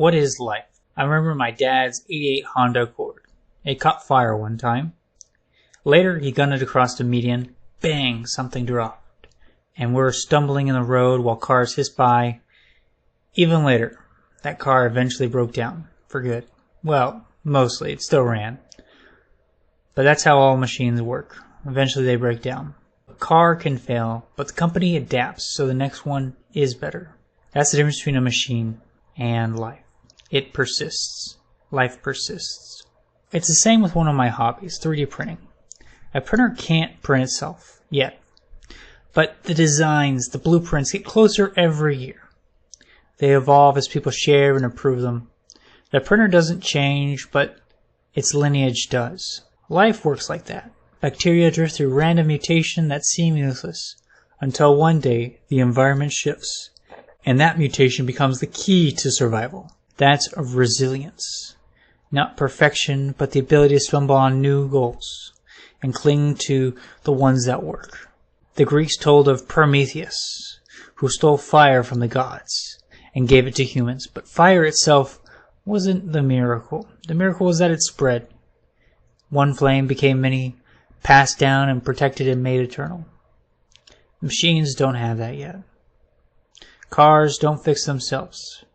What is life? I remember my dad's '88 Honda Accord. It caught fire one time. Later, he gunned it across the median. Bang! Something dropped. And we're stumbling in the road while cars hiss by. Even later, that car eventually broke down. For good. Well, mostly. It still ran. But that's how all machines work. Eventually they break down. A car can fail, but the company adapts so the next one is better. That's the difference between a machine and life. It persists. Life persists. It's the same with one of my hobbies, 3D printing. A printer can't print itself, yet. But the designs, the blueprints get closer every year. They evolve as people share and improve them. The printer doesn't change, but its lineage does. Life works like that. Bacteria drift through random mutation that seem useless, until one day the environment shifts, and that mutation becomes the key to survival. That's resilience. Not perfection, but the ability to stumble on new goals, and cling to the ones that work. The Greeks told of Prometheus, who stole fire from the gods, and gave it to humans, but fire itself wasn't the miracle. The miracle was that it spread. One flame became many, passed down and protected and made eternal. Machines don't have that yet. Cars don't fix themselves.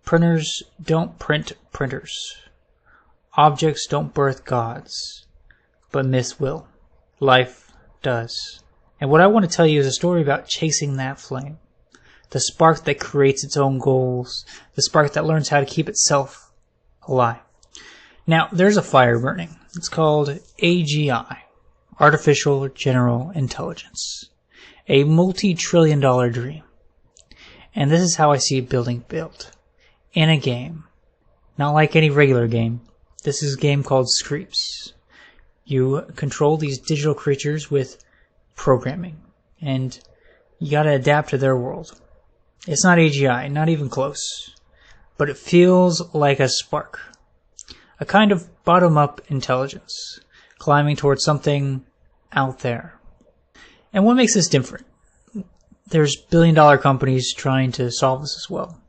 Printers don't print printers. Objects don't birth gods. But myths will. Life does. And what I want to tell you is a story about chasing that flame. The spark that creates its own goals. The spark that learns how to keep itself alive. Now, there's a fire burning. It's called AGI. Artificial General Intelligence. A multi-trillion-dollar dream. And this is how I see it being built. In a game. Not like any regular game. This is a game called Screeps. You control these digital creatures with programming. And you gotta adapt to their world. It's not AGI, not even close. But it feels like a spark. A kind of bottom-up intelligence. Climbing towards something out there. And what makes this different? There's billion-dollar companies trying to solve this as well.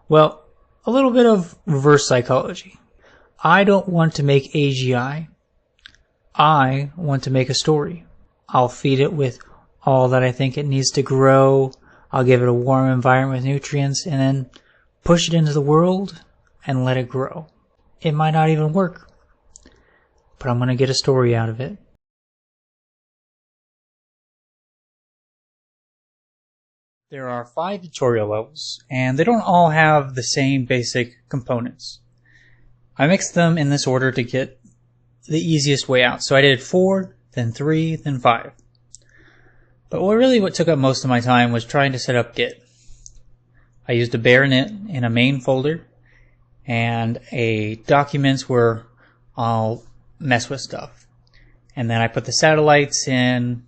Well, a little bit of reverse psychology. I don't want to make AGI. I want to make a story. I'll feed it with all that I think it needs to grow. I'll give it a warm environment with nutrients and then push it into the world and let it grow. It might not even work, but I'm going to get a story out of it. There are 5 tutorial levels, and they don't all have the same basic components. I mixed them in this order to get the easiest way out. So I did 4, then 3, then 5. But what took up most of my time was trying to set up Git. I used a bare init in a main folder, and a documents where I'll mess with stuff. And then I put the satellites in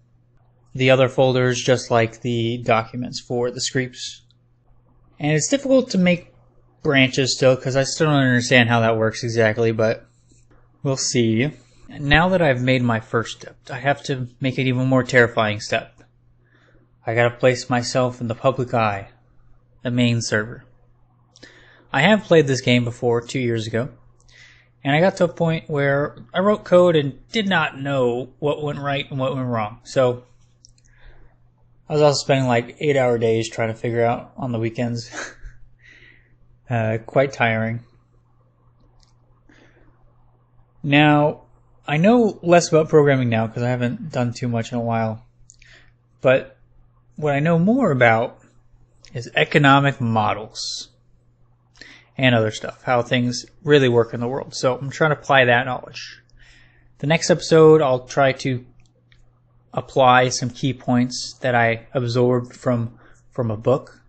the other folders just like the documents for the screeps. And it's difficult to make branches still because I still don't understand how that works exactly, but we'll see. Now that I've made my first step, I have to make an even more terrifying step. I gotta place myself in the public eye, the main server. I have played this game before 2 years ago, and I got to a point where I wrote code and did not know what went right and what went wrong. So I was also spending like 8-hour days trying to figure out on the weekends. Quite tiring. Now, I know less about programming now because I haven't done too much in a while. But what I know more about is economic models and other stuff, how things really work in the world. So I'm trying to apply that knowledge. The next episode, I'll try to apply some key points that I absorbed from a book.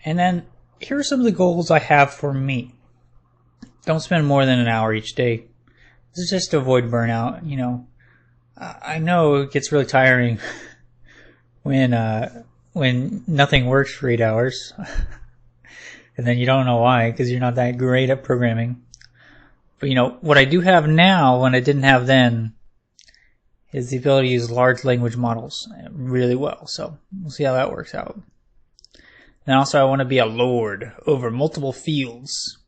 And then here are some of the goals I have for me. Don't spend more than an hour each day. This is just to avoid burnout. You know, I know it gets really tiring when nothing works for 8 hours. And then you don't know why, because you're not that great at programming. But you know, what I do have now, when I didn't have then, is the ability to use large language models really well. So we'll see how that works out. And also I want to be a lord over multiple fields.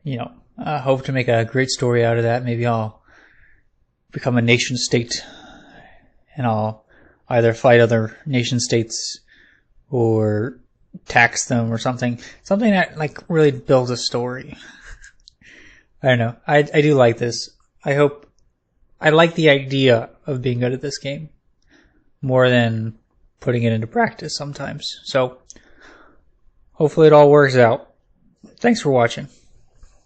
I hope to make a great story out of that. Maybe I'll become a nation state and I'll either fight other nation states or tax them or something. Something that really builds a story. I don't know. I do like this. I like the idea of being good at this game more than putting it into practice sometimes. So hopefully it all works out. Thanks for watching.